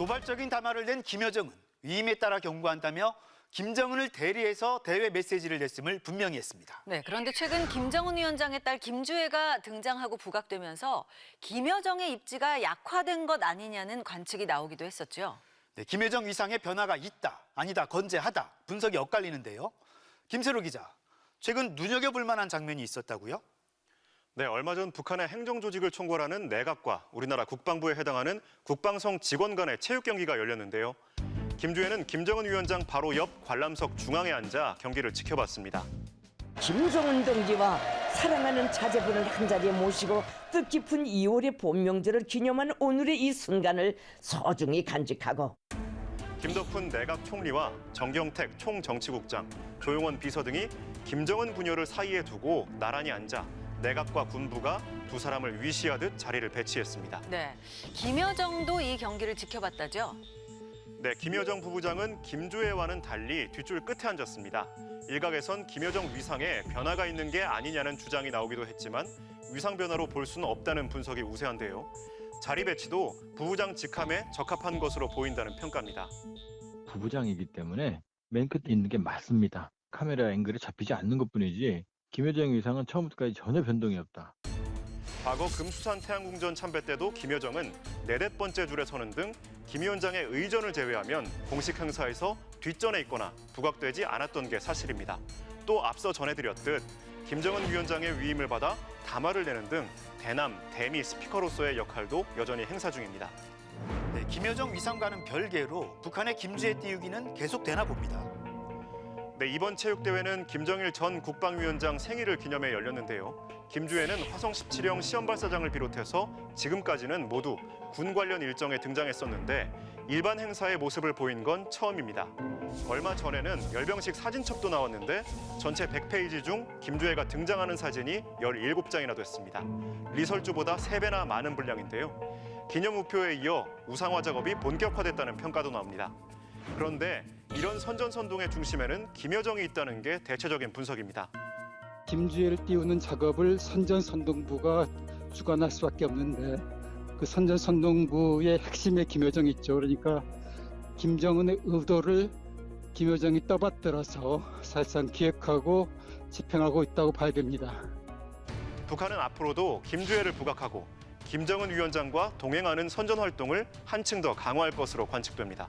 도발적인 담화를 낸 김여정은 위임에 따라 경고한다며 김정은을 대리해서 대외 메시지를 냈음을 분명히 했습니다. 네, 그런데 최근 김정은 위원장의 딸 김주애가 등장하고 부각되면서 김여정의 입지가 약화된 것 아니냐는 관측이 나오기도 했었죠. 네, 김여정 위상에 변화가 있다, 아니다, 건재하다 분석이 엇갈리는데요. 김세로 기자, 최근 눈여겨볼 만한 장면이 있었다고요? 네, 얼마 전 북한의 행정조직을 총괄하는 내각과 우리나라 국방부에 해당하는 국방성 직원 간의 체육 경기가 열렸는데요. 김주애는 김정은 위원장 바로 옆 관람석 중앙에 앉아 경기를 지켜봤습니다. 김정은 동지와 사랑하는 자제분을 한자리에 모시고 뜻깊은 2월의 봄 명절을 기념한 오늘의 이 순간을 소중히 간직하고 김덕훈 내각 총리와 정경택 총정치국장, 조용원 비서 등이 김정은 부녀를 사이에 두고 나란히 앉아 내각과 군부가 두 사람을 위시하듯 자리를 배치했습니다. 네, 김여정도 이 경기를 지켜봤다죠. 네, 김여정 부부장은 김주애와는 달리 뒷줄 끝에 앉았습니다. 일각에선 김여정 위상에 변화가 있는 게 아니냐는 주장이 나오기도 했지만 위상 변화로 볼 수는 없다는 분석이 우세한데요. 자리 배치도 부부장 직함에 적합한 것으로 보인다는 평가입니다. 부부장이기 때문에 맨 끝에 있는 게 맞습니다. 카메라 앵글에 잡히지 않는 것뿐이지 김여정 위상은 처음부터까지 전혀 변동이 없다. 과거 금수산 태양궁전 참배 때도 김여정은 네댓 번째 줄에 서는 등 김 위원장의 의전을 제외하면 공식 행사에서 뒷전에 있거나 부각되지 않았던 게 사실입니다. 또 앞서 전해드렸듯 김정은 위원장의 위임을 받아 담화를 내는 등 대남, 대미 스피커로서의 역할도 여전히 행사 중입니다. 네, 김여정 위상과는 별개로 북한의 김주애 띄우기는 계속되나 봅니다. 네, 이번 체육대회는 김정일 전 국방위원장 생일을 기념해 열렸는데요. 김주애는 화성 17형 시험발사장을 비롯해서 지금까지는 모두 군 관련 일정에 등장했었는데 일반 행사의 모습을 보인 건 처음입니다. 얼마 전에는 열병식 사진첩도 나왔는데 전체 100페이지 중 김주애가 등장하는 사진이 17장이나 됐습니다. 리설주보다 3배나 많은 분량인데요. 기념 우표에 이어 우상화 작업이 본격화됐다는 평가도 나옵니다. 그런데 이런 선전선동의 중심에는 김여정이 있다는 게 대체적인 분석입니다. 김주애를 띄우는 작업을 선전선동부가 주관할 수밖에 없는데 그 선전선동부의 핵심에 김여정이 있죠. 그러니까 김정은의 의도를 김여정이 떠받들어서 사실상 기획하고 집행하고 있다고 봐야 됩니다. 북한은 앞으로도 김주애를 부각하고 김정은 위원장과 동행하는 선전 활동을 한층 더 강화할 것으로 관측됩니다.